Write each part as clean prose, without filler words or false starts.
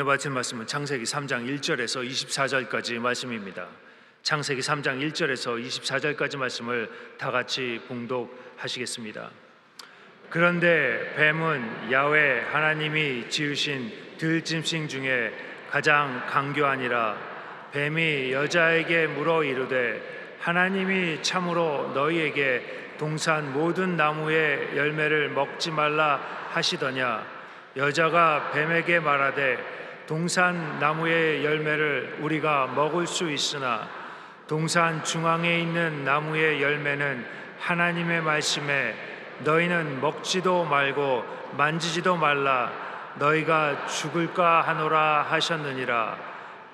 오늘 마칠 말씀은 창세기 3장 1절에서 24절까지 말씀입니다. 창세기 3장 1절에서 24절까지 말씀을 다 같이 봉독하시겠습니다. 그런데 뱀은 야훼 하나님이 지으신 들짐승 중에 가장 강교하니라. 뱀이 여자에게 물어 이르되 하나님이 참으로 너희에게 동산 모든 나무의 열매를 먹지 말라 하시더냐. 여자가 뱀에게 말하되 동산 나무의 열매를 우리가 먹을 수 있으나 동산 중앙에 있는 나무의 열매는 하나님의 말씀에 너희는 먹지도 말고 만지지도 말라 너희가 죽을까 하노라 하셨느니라.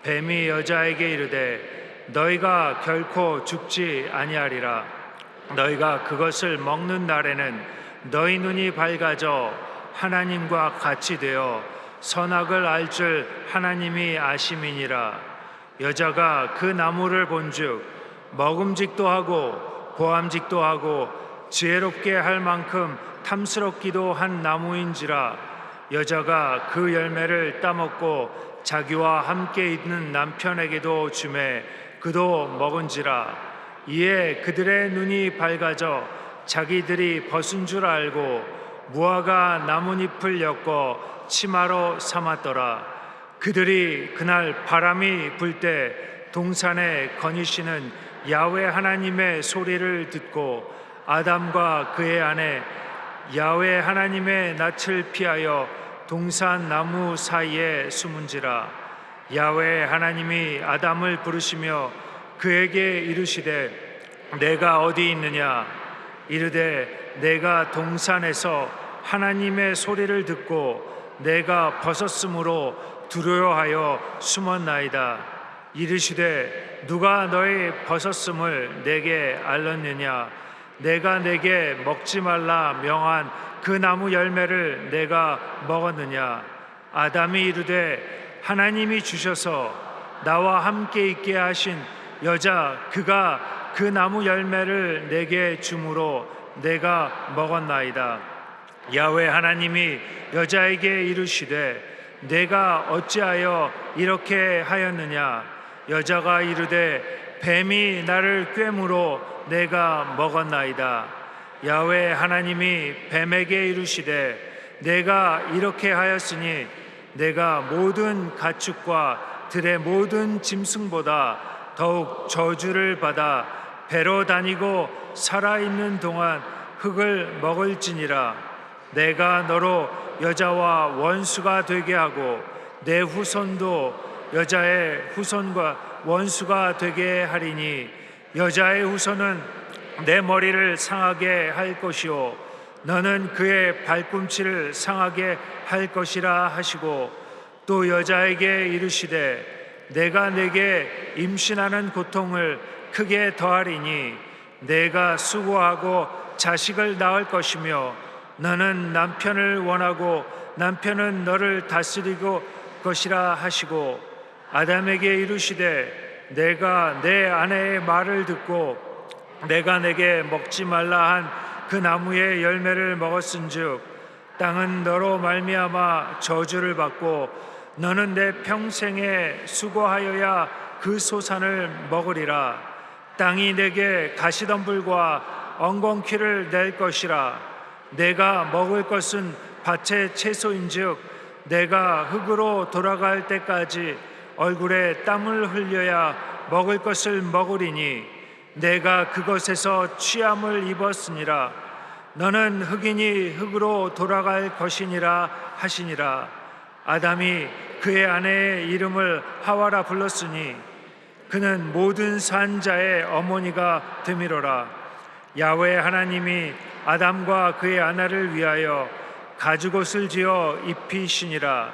뱀이 여자에게 이르되 너희가 결코 죽지 아니하리라. 너희가 그것을 먹는 날에는 너희 눈이 밝아져 하나님과 같이 되어 선악을 알 줄 하나님이 아심이니라. 여자가 그 나무를 본즉 먹음직도 하고 보암직도 하고 지혜롭게 할 만큼 탐스럽기도 한 나무인지라. 여자가 그 열매를 따먹고 자기와 함께 있는 남편에게도 주매 그도 먹은지라. 이에 그들의 눈이 밝아져 자기들이 벗은 줄 알고 무화과 나뭇잎을 엮어 치마로 삼았더라. 그들이 그날 바람이 불 때 동산에 거니시는 야훼 하나님의 소리를 듣고 아담과 그의 아내 야훼 하나님의 낯을 피하여 동산 나무 사이에 숨은지라. 야훼 하나님이 아담을 부르시며 그에게 이르시되 내가 어디 있느냐. 이르되 내가 동산에서 하나님의 소리를 듣고 내가 벗었으므로 두려워하여 숨었나이다. 이르시되 누가 너의 벗었음을 내게 알렸느냐. 내가 내게 먹지 말라 명한 그 나무 열매를 내가 먹었느냐. 아담이 이르되 하나님이 주셔서 나와 함께 있게 하신 여자 그가 그 나무 열매를 내게 주므로 내가 먹었나이다. 야훼 하나님이 여자에게 이르시되 내가 어찌하여 이렇게 하였느냐. 여자가 이르되 뱀이 나를 꿰므로 내가 먹었나이다. 야훼 하나님이 뱀에게 이르시되 내가 이렇게 하였으니 내가 모든 가축과 들의 모든 짐승보다 더욱 저주를 받아 배로 다니고 살아있는 동안 흙을 먹을지니라. 내가 너로 여자와 원수가 되게 하고 내 후손도 여자의 후손과 원수가 되게 하리니 여자의 후손은 내 머리를 상하게 할 것이요 너는 그의 발꿈치를 상하게 할 것이라 하시고 또 여자에게 이르시되 내가 내게 임신하는 고통을 크게 더하리니 내가 수고하고 자식을 낳을 것이며 너는 남편을 원하고 남편은 너를 다스리고 것이라 하시고 아담에게 이르시되 내가 내 아내의 말을 듣고 내가 내게 먹지 말라 한 그 나무의 열매를 먹었은즉 땅은 너로 말미암아 저주를 받고 너는 내 평생에 수고하여야 그 소산을 먹으리라. 땅이 내게 가시덤불과 엉겅퀴를 낼 것이라. 내가 먹을 것은 밭의 채소인즉 내가 흙으로 돌아갈 때까지 얼굴에 땀을 흘려야 먹을 것을 먹으리니 내가 그것에서 취함을 입었으니라. 너는 흙이니 흙으로 돌아갈 것이니라 하시니라. 아담이 그의 아내의 이름을 하와라 불렀으니 그는 모든 산자의 어머니가 됨이로라. 야훼 하나님이 아담과 그의 아내를 위하여 가죽옷을 지어 입히시니라.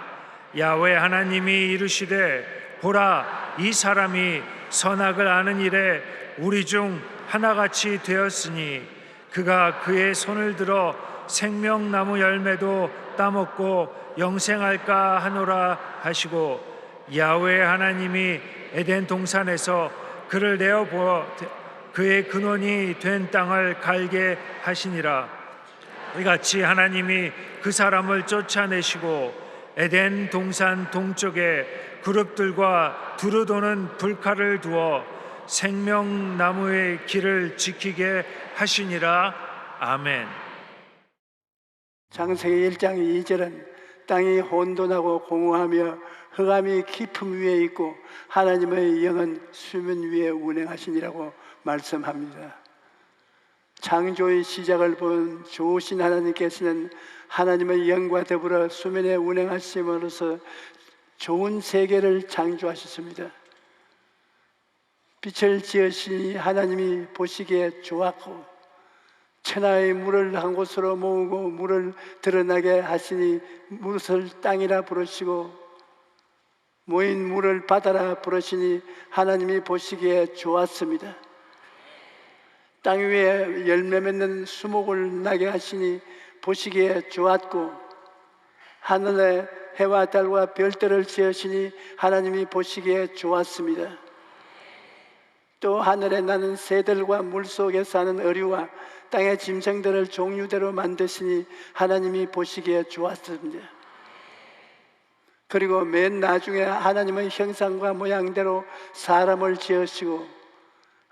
야훼 하나님이 이르시되 보라 이 사람이 선악을 아는 일에 우리 중 하나같이 되었으니 그가 그의 손을 들어 생명나무 열매도 따먹고 영생할까 하노라 하시고 야훼 하나님이 에덴 동산에서 그를 내어 보아 그의 근원이 된 땅을 갈게 하시니라. 이같이 하나님이 그 사람을 쫓아내시고 에덴 동산 동쪽에 그룹들과 두루 도는 불칼을 두어 생명나무의 길을 지키게 하시니라. 아멘. 창세기 1장 2절은 땅이 혼돈하고 공허하며 흑암이 깊음 위에 있고 하나님의 영은 수면 위에 운행하시니라고 말씀합니다. 창조의 시작을 본 좋으신 하나님께서는 하나님의 영과 더불어 수면에 운행하심으로써 좋은 세계를 창조하셨습니다. 빛을 지으시니 하나님이 보시기에 좋았고 천하의 물을 한 곳으로 모으고 물을 드러나게 하시니 물을 땅이라 부르시고 모인 물을 바다라 부르시니 하나님이 보시기에 좋았습니다. 땅 위에 열매 맺는 수목을 나게 하시니 보시기에 좋았고 하늘에 해와 달과 별들을 지으시니 하나님이 보시기에 좋았습니다. 또 하늘에 나는 새들과 물속에 사는 어류와 땅의 짐승들을 종류대로 만드시니 하나님이 보시기에 좋았습니다. 그리고 맨 나중에 하나님의 형상과 모양대로 사람을 지으시고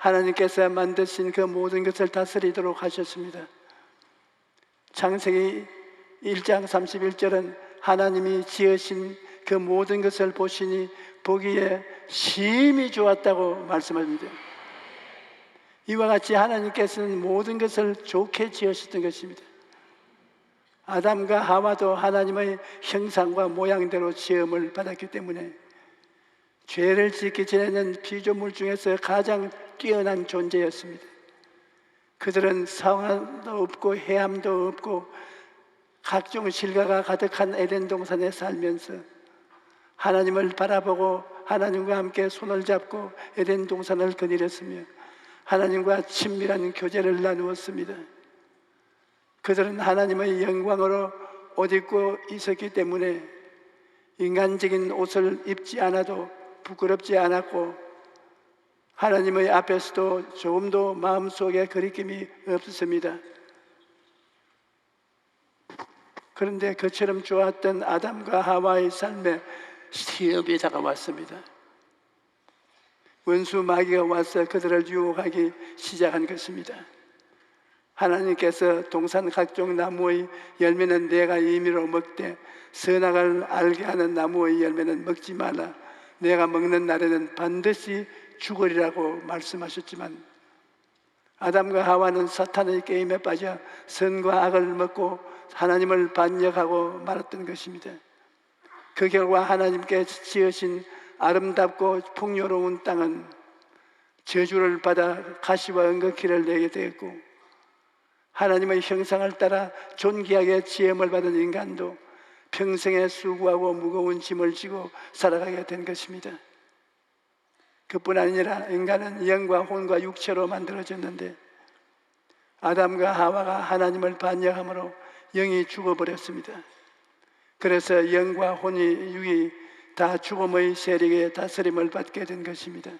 하나님께서 만드신 그 모든 것을 다스리도록 하셨습니다. 창세기 1장 31절은 하나님이 지으신 그 모든 것을 보시니 보기에 심히 좋았다고 말씀합니다. 이와 같이 하나님께서는 모든 것을 좋게 지으셨던 것입니다. 아담과 하와도 하나님의 형상과 모양대로 지음을 받았기 때문에 죄를 짓기 전에는 피조물 중에서 가장 뛰어난 존재였습니다. 그들은 상한도 없고 해함도 없고 각종 실과가 가득한 에덴 동산에 살면서 하나님을 바라보고 하나님과 함께 손을 잡고 에덴 동산을 거닐었으며 하나님과 친밀한 교제를 나누었습니다. 그들은 하나님의 영광으로 옷 입고 있었기 때문에 인간적인 옷을 입지 않아도 부끄럽지 않았고 하나님의 앞에서도 조금도 마음속에 거리낌이 없었습니다. 그런데 그처럼 좋았던 아담과 하와의 삶에 시험이 다가왔습니다. 원수 마귀가 와서 그들을 유혹하기 시작한 것입니다. 하나님께서 동산 각종 나무의 열매는 내가 임의로 먹되 선악을 알게 하는 나무의 열매는 먹지 말라. 내가 먹는 날에는 반드시 죽으리라고 말씀하셨지만 아담과 하와는 사탄의 게임에 빠져 선과 악을 먹고 하나님을 반역하고 말았던 것입니다. 그 결과 하나님께 지으신 아름답고 풍요로운 땅은 저주를 받아 가시와 은거키를 내게 되었고 하나님의 형상을 따라 존귀하게 지음을 받은 인간도 평생에 수고하고 무거운 짐을 지고 살아가게 된 것입니다. 그뿐 아니라 인간은 영과 혼과 육체로 만들어졌는데 아담과 하와가 하나님을 반역함으로 영이 죽어버렸습니다. 그래서 영과 혼이 육이 다 죽음의 세력에 다스림을 받게 된 것입니다.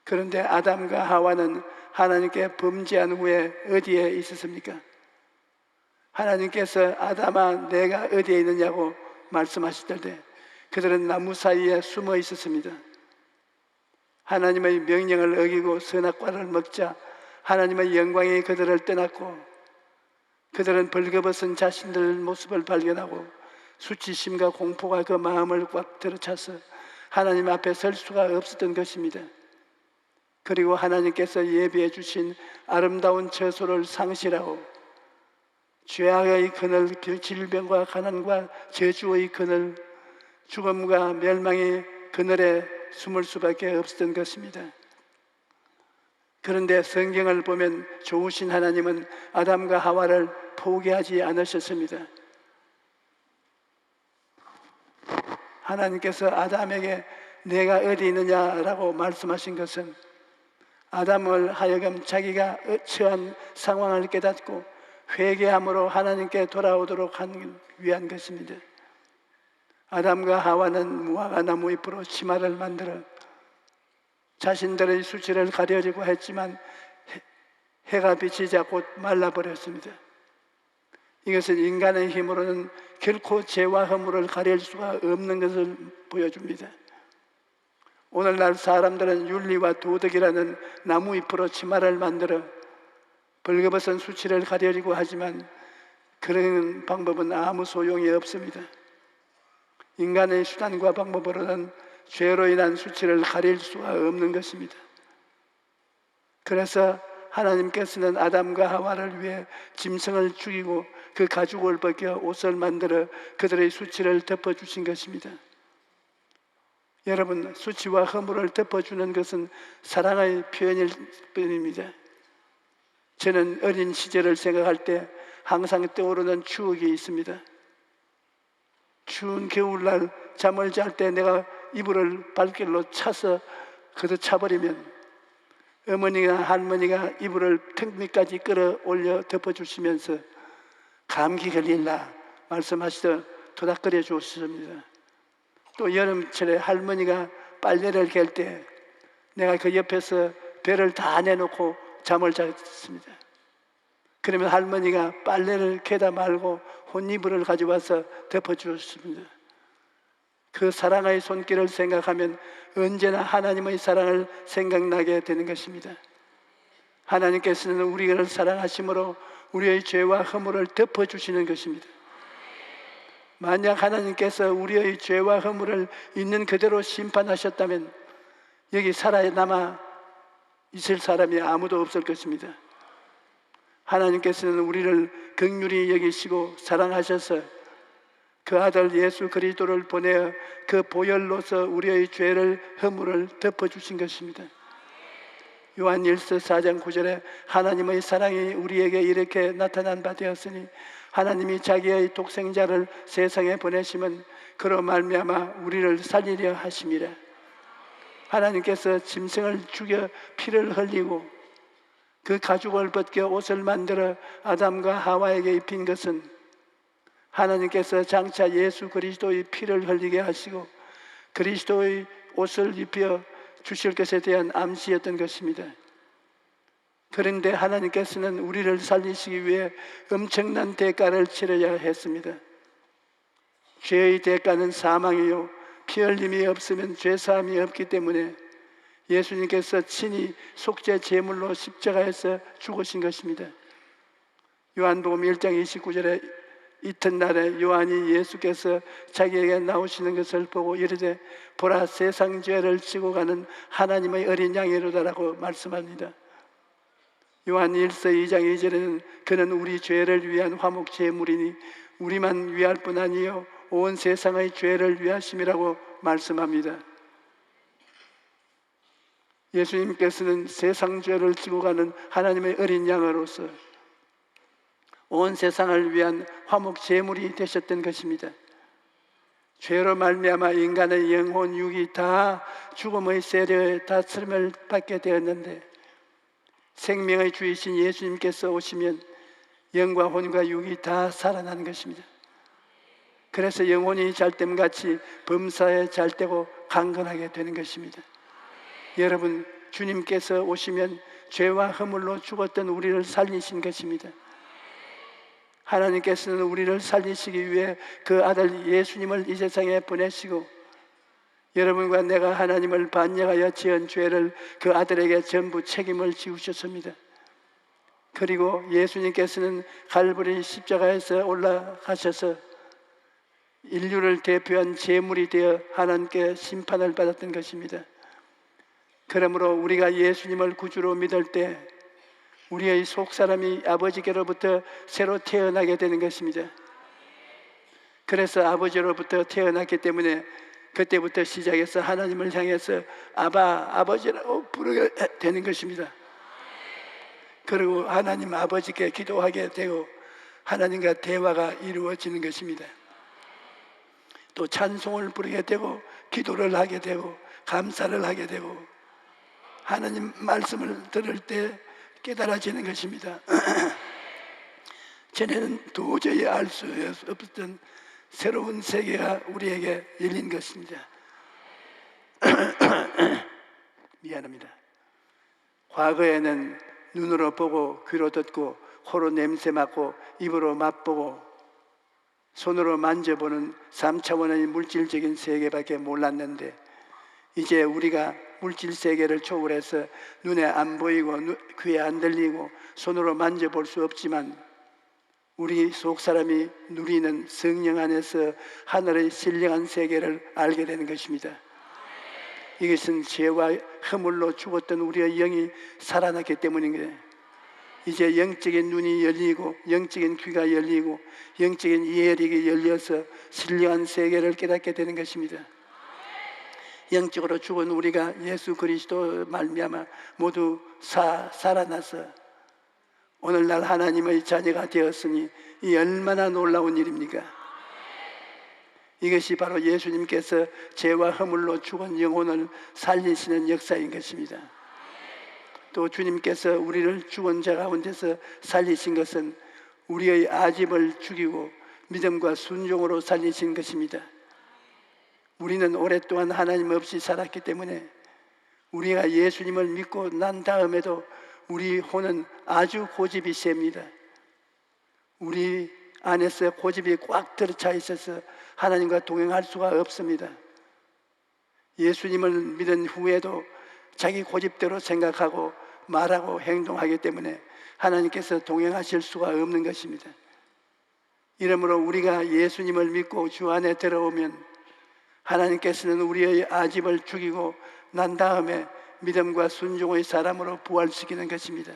그런데 아담과 하와는 하나님께 범죄한 후에 어디에 있었습니까? 하나님께서 아담아 내가 어디에 있느냐고 말씀하실 때 그들은 나무 사이에 숨어 있었습니다. 하나님의 명령을 어기고 선악과를 먹자 하나님의 영광이 그들을 떠났고 그들은 벌거벗은 자신들 모습을 발견하고 수치심과 공포가 그 마음을 꽉 들어차서 하나님 앞에 설 수가 없었던 것입니다. 그리고 하나님께서 예비해 주신 아름다운 처소를 상실하고 죄악의 그늘, 질병과 가난과 저주의 그늘, 죽음과 멸망의 그늘에 숨을 수밖에 없었던 것입니다. 그런데 성경을 보면 좋으신 하나님은 아담과 하와를 포기하지 않으셨습니다. 하나님께서 아담에게 내가 어디 있느냐라고 말씀하신 것은 아담을 하여금 자기가 처한 상황을 깨닫고 회개함으로 하나님께 돌아오도록 하기 위한 것입니다. 아담과 하와는 무화과 나무 잎으로 치마를 만들어 자신들의 수치를 가려주고 했지만 해가 비치자 곧 말라버렸습니다. 이것은 인간의 힘으로는 결코 죄와 허물을 가릴 수가 없는 것을 보여줍니다. 오늘날 사람들은 윤리와 도덕이라는 나무잎으로 치마를 만들어 벌거벗은 수치를 가리려고 하지만 그런 방법은 아무 소용이 없습니다. 인간의 수단과 방법으로는 죄로 인한 수치를 가릴 수가 없는 것입니다. 그래서 하나님께서는 아담과 하와를 위해 짐승을 죽이고 그 가죽을 벗겨 옷을 만들어 그들의 수치를 덮어주신 것입니다. 여러분, 수치와 허물을 덮어주는 것은 사랑의 표현일 뿐입니다. 저는 어린 시절을 생각할 때 항상 떠오르는 추억이 있습니다. 추운 겨울날 잠을 잘 때 내가 이불을 발길로 차서 그저 차버리면 어머니나 할머니가 이불을 턱 밑까지 끌어올려 덮어주시면서 감기 걸릴라 말씀하시더 토닥거려 주셨습니다. 또 여름철에 할머니가 빨래를 갤 때 내가 그 옆에서 배를 다 내놓고 잠을 잤습니다. 그러면 할머니가 빨래를 개다 말고 혼이불을 가져와서 덮어주셨습니다. 그 사랑의 손길을 생각하면 언제나 하나님의 사랑을 생각나게 되는 것입니다. 하나님께서는 우리를 사랑하심으로 우리의 죄와 허물을 덮어주시는 것입니다. 만약 하나님께서 우리의 죄와 허물을 있는 그대로 심판하셨다면 여기 살아남아 있을 사람이 아무도 없을 것입니다. 하나님께서는 우리를 긍휼히 여기시고 사랑하셔서 그 아들 예수 그리스도를 보내어 그 보혈로서 우리의 죄를 허물을 덮어주신 것입니다. 요한일서 4장 9절에 하나님의 사랑이 우리에게 이렇게 나타난 바 되었으니 하나님이 자기의 독생자를 세상에 보내심은 그로 말미암아 우리를 살리려 하심이라. 하나님께서 짐승을 죽여 피를 흘리고 그 가죽을 벗겨 옷을 만들어 아담과 하와에게 입힌 것은 하나님께서 장차 예수 그리스도의 피를 흘리게 하시고 그리스도의 옷을 입혀 주실 것에 대한 암시였던 것입니다. 그런데 하나님께서는 우리를 살리시기 위해 엄청난 대가를 치러야 했습니다. 죄의 대가는 사망이요 피 흘림이 없으면 죄사함이 없기 때문에 예수님께서 친히 속죄 제물로 십자가에서 죽으신 것입니다. 요한복음 1장 29절에 이튿날에 요한이 예수께서 자기에게 나오시는 것을 보고 이르되 보라 세상 죄를 지고 가는 하나님의 어린 양이로다라고 말씀합니다. 요한 1서 2장 2절에는 그는 우리 죄를 위한 화목 제물이니 우리만 위할 뿐 아니요 온 세상의 죄를 위하심이라고 말씀합니다. 예수님께서는 세상 죄를 지고 가는 하나님의 어린 양으로서 온 세상을 위한 화목 제물이 되셨던 것입니다. 죄로 말미암아 인간의 영혼, 육이 다 죽음의 세력에 다스림을 받게 되었는데 생명의 주이신 예수님께서 오시면 영과 혼과 육이 다 살아나는 것입니다. 그래서 영혼이 잘됨같이 범사에 잘되고 강건하게 되는 것입니다. 여러분, 주님께서 오시면 죄와 허물로 죽었던 우리를 살리신 것입니다. 하나님께서는 우리를 살리시기 위해 그 아들 예수님을 이 세상에 보내시고 여러분과 내가 하나님을 반역하여 지은 죄를 그 아들에게 전부 책임을 지우셨습니다. 그리고 예수님께서는 갈보리 십자가에서 올라가셔서 인류를 대표한 제물이 되어 하나님께 심판을 받았던 것입니다. 그러므로 우리가 예수님을 구주로 믿을 때 우리의 속사람이 아버지께로부터 새로 태어나게 되는 것입니다. 그래서 아버지로부터 태어났기 때문에 그때부터 시작해서 하나님을 향해서 아버지라고 부르게 되는 것입니다. 그리고 하나님 아버지께 기도하게 되고 하나님과 대화가 이루어지는 것입니다. 또 찬송을 부르게 되고 기도를 하게 되고 감사를 하게 되고 하나님 말씀을 들을 때 깨달아지는 것입니다. 전에는 도저히 알 수 없었던 새로운 세계가 우리에게 열린 것입니다. 미안합니다. 과거에는 눈으로 보고 귀로 듣고 코로 냄새 맡고 입으로 맛보고 손으로 만져보는 3차원의 물질적인 세계밖에 몰랐는데 이제 우리가 물질 세계를 초월해서 눈에 안 보이고 귀에 안 들리고 손으로 만져볼 수 없지만 우리 속 사람이 누리는 성령 안에서 하늘의 신령한 세계를 알게 되는 것입니다. 이것은 죄와 허물로 죽었던 우리의 영이 살아났기 때문인 거예요. 이제 영적인 눈이 열리고 영적인 귀가 열리고 영적인 이해력이 열려서 신령한 세계를 깨닫게 되는 것입니다. 영적으로 죽은 우리가 예수 그리스도 말미암아 모두 살아나서 오늘날 하나님의 자녀가 되었으니 이 얼마나 놀라운 일입니까? 이것이 바로 예수님께서 죄와 허물로 죽은 영혼을 살리시는 역사인 것입니다. 또 주님께서 우리를 죽은 자 가운데서 살리신 것은 우리의 아집을 죽이고 믿음과 순종으로 살리신 것입니다. 우리는 오랫동안 하나님 없이 살았기 때문에 우리가 예수님을 믿고 난 다음에도 우리 혼은 아주 고집이 셉니다. 우리 안에서 고집이 꽉 들어차 있어서 하나님과 동행할 수가 없습니다. 예수님을 믿은 후에도 자기 고집대로 생각하고 말하고 행동하기 때문에 하나님께서 동행하실 수가 없는 것입니다. 이러므로 우리가 예수님을 믿고 주 안에 들어오면 하나님께서는 우리의 아집을 죽이고 난 다음에 믿음과 순종의 사람으로 부활시키는 것입니다.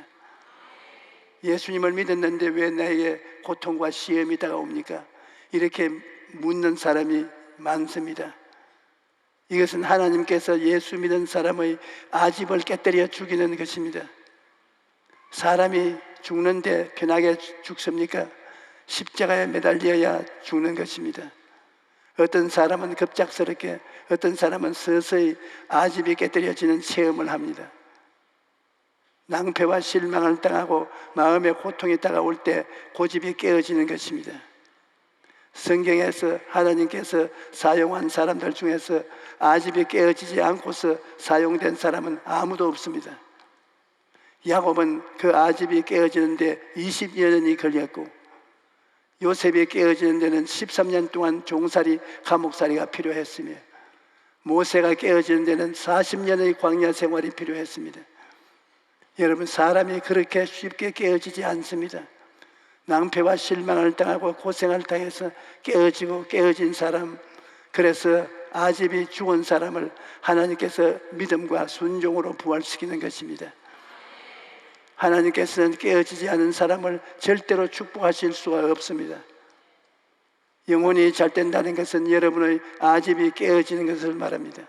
예수님을 믿었는데 왜 나에게 고통과 시험이 다가옵니까? 이렇게 묻는 사람이 많습니다. 이것은 하나님께서 예수 믿은 사람의 아집을 깨뜨려 죽이는 것입니다. 사람이 죽는데 편하게 죽습니까? 십자가에 매달려야 죽는 것입니다. 어떤 사람은 급작스럽게, 어떤 사람은 서서히 아집이 깨뜨려지는 체험을 합니다. 낭패와 실망을 당하고 마음에 고통이 다가올 때 고집이 깨어지는 것입니다. 성경에서 하나님께서 사용한 사람들 중에서 아집이 깨어지지 않고서 사용된 사람은 아무도 없습니다. 야곱은 그 아집이 깨어지는데 20년이 걸렸고 요셉이 깨어지는 데는 13년 동안 종살이, 감옥살이가 필요했으며 모세가 깨어지는 데는 40년의 광야 생활이 필요했습니다. 여러분, 사람이 그렇게 쉽게 깨어지지 않습니다. 낭패와 실망을 당하고 고생을 당해서 깨어진 사람, 그래서 아집이 죽은 사람을 하나님께서 믿음과 순종으로 부활시키는 것입니다. 하나님께서는 깨어지지 않은 사람을 절대로 축복하실 수가 없습니다. 영혼이 잘 된다는 것은 여러분의 아집이 깨어지는 것을 말합니다.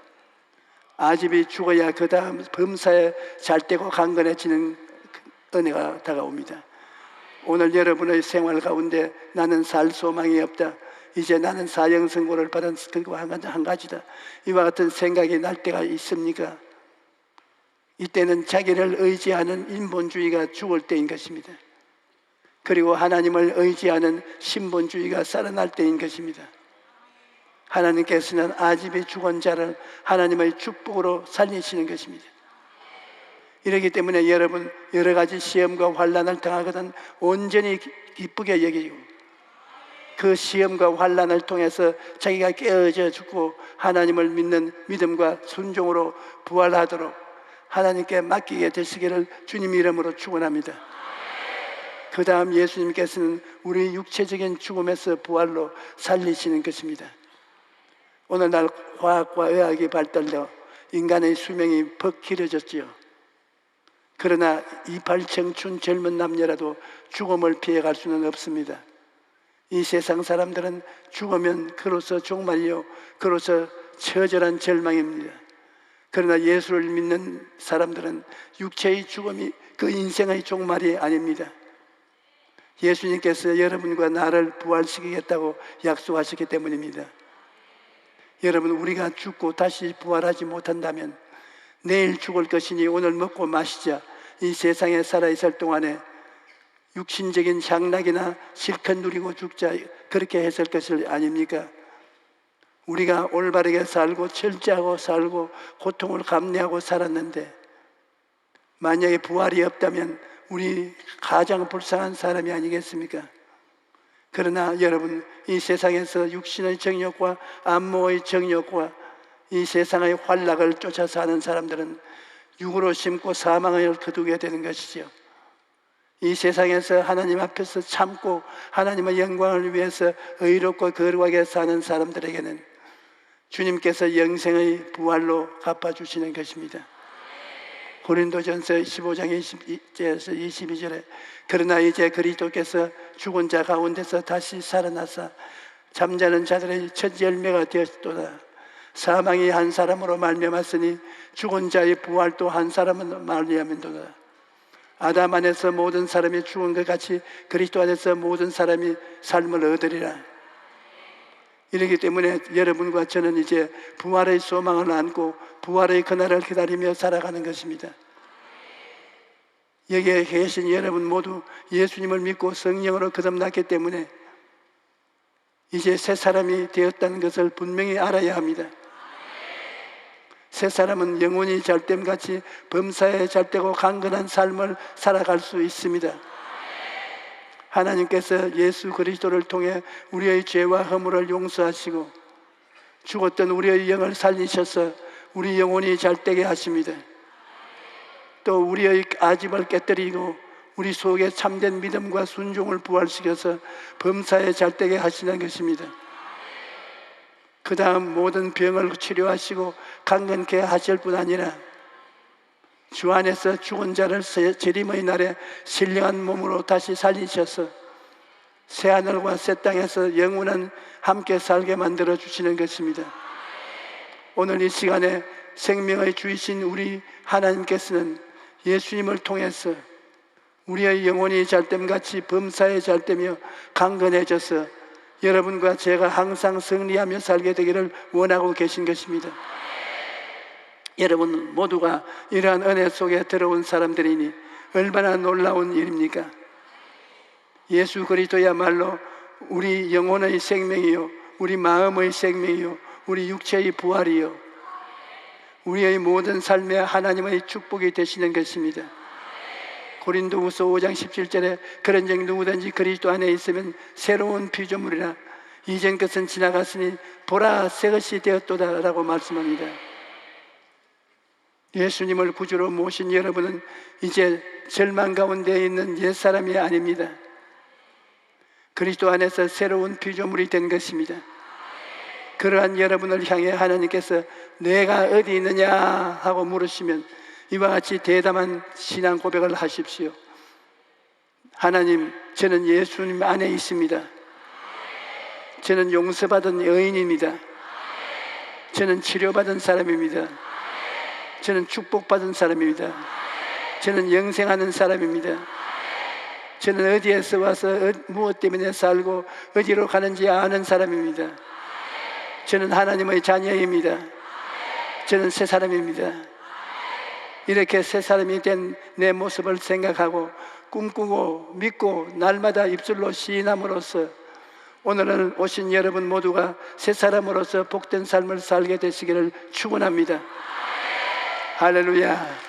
아집이 죽어야 그 다음 범사에 잘 되고 강건해지는 은혜가 다가옵니다. 오늘 여러분의 생활 가운데 나는 살 소망이 없다, 이제 나는 사형 선고를 받은 그리고 한 가지다, 이와 같은 생각이 날 때가 있습니까? 이때는 자기를 의지하는 인본주의가 죽을 때인 것입니다. 그리고 하나님을 의지하는 신본주의가 살아날 때인 것입니다. 하나님께서는 아집이 죽은 자를 하나님의 축복으로 살리시는 것입니다. 이렇기 때문에 여러분, 여러 가지 시험과 환난을 당하거든 온전히 기쁘게 여기고 그 시험과 환난을 통해서 자기가 깨어져 죽고 하나님을 믿는 믿음과 순종으로 부활하도록 하나님께 맡기게 되시기를 주님 이름으로 축원합니다. 그 다음 예수님께서는 우리 육체적인 죽음에서 부활로 살리시는 것입니다. 오늘날 과학과 의학이 발달되어 인간의 수명이 퍽 길어졌지요. 그러나 이팔 청춘 젊은 남녀라도 죽음을 피해갈 수는 없습니다. 이 세상 사람들은 죽으면 그로서 종말이요, 그로서 처절한 절망입니다. 그러나 예수를 믿는 사람들은 육체의 죽음이 그 인생의 종말이 아닙니다. 예수님께서 여러분과 나를 부활시키겠다고 약속하셨기 때문입니다. 여러분, 우리가 죽고 다시 부활하지 못한다면 내일 죽을 것이니 오늘 먹고 마시자, 이 세상에 살아있을 동안에 육신적인 향락이나 실컷 누리고 죽자, 그렇게 했을 것이 아닙니까? 우리가 올바르게 살고 철저하고 살고 고통을 감내하고 살았는데 만약에 부활이 없다면 우리 가장 불쌍한 사람이 아니겠습니까? 그러나 여러분, 이 세상에서 육신의 정욕과 안모의 정욕과 이 세상의 환락을 쫓아 사는 사람들은 육으로 심고 사망을 거두게 되는 것이죠. 이 세상에서 하나님 앞에서 참고 하나님의 영광을 위해서 의롭고 거룩하게 사는 사람들에게는 주님께서 영생의 부활로 갚아주시는 것입니다. 고린도전서 15장 20절에서 22절에 그러나 이제 그리스도께서 죽은 자 가운데서 다시 살아나사 잠자는 자들의 첫 열매가 되었도다. 사망이 한 사람으로 말미암았으니 죽은 자의 부활도 한 사람으로 말미암은도다. 아담 안에서 모든 사람이 죽은 것 같이 그리스도 안에서 모든 사람이 삶을 얻으리라. 이렇기 때문에 여러분과 저는 이제 부활의 소망을 안고 부활의 그날을 기다리며 살아가는 것입니다. 여기에 계신 여러분 모두 예수님을 믿고 성령으로 거듭났기 때문에 이제 새 사람이 되었다는 것을 분명히 알아야 합니다. 새 사람은 영혼이 잘됨같이 범사에 잘되고 강건한 삶을 살아갈 수 있습니다. 하나님께서 예수 그리스도를 통해 우리의 죄와 허물을 용서하시고 죽었던 우리의 영을 살리셔서 우리 영혼이 잘되게 하십니다. 또 우리의 아집을 깨뜨리고 우리 속에 참된 믿음과 순종을 부활시켜서 범사에 잘되게 하시는 것입니다. 그 다음 모든 병을 치료하시고 강건케 하실 뿐 아니라 주 안에서 죽은 자를 재림의 날에 신령한 몸으로 다시 살리셔서 새하늘과 새 땅에서 영원한 함께 살게 만들어 주시는 것입니다. 오늘 이 시간에 생명의 주이신 우리 하나님께서는 예수님을 통해서 우리의 영혼이 잘됨같이 범사에 잘되며 강건해져서 여러분과 제가 항상 승리하며 살게 되기를 원하고 계신 것입니다. 여러분 모두가 이러한 은혜 속에 들어온 사람들이니 얼마나 놀라운 일입니까? 예수 그리스도야말로 우리 영혼의 생명이요, 우리 마음의 생명이요, 우리 육체의 부활이요, 우리의 모든 삶에 하나님의 축복이 되시는 것입니다. 고린도후서 5장 17절에 그런즉 누구든지 그리스도 안에 있으면 새로운 피조물이라 이전 것은 지나갔으니 보라 새 것이 되었도다 라고 말씀합니다. 예수님을 구주로 모신 여러분은 이제 절망 가운데 있는 옛사람이 아닙니다. 그리스도 안에서 새로운 피조물이 된 것입니다. 그러한 여러분을 향해 하나님께서 내가 어디 있느냐 하고 물으시면 이와 같이 대담한 신앙 고백을 하십시오. 하나님, 저는 예수님 안에 있습니다. 저는 용서받은 여인입니다. 저는 치료받은 사람입니다. 저는 축복받은 사람입니다. 저는 영생하는 사람입니다. 저는 어디에서 와서 무엇 때문에 살고 어디로 가는지 아는 사람입니다. 저는 하나님의 자녀입니다. 저는 새 사람입니다. 이렇게 새 사람이 된 내 모습을 생각하고 꿈꾸고 믿고 날마다 입술로 시인함으로써 오늘은 오신 여러분 모두가 새 사람으로서 복된 삶을 살게 되시기를 축원합니다. 할렐루야.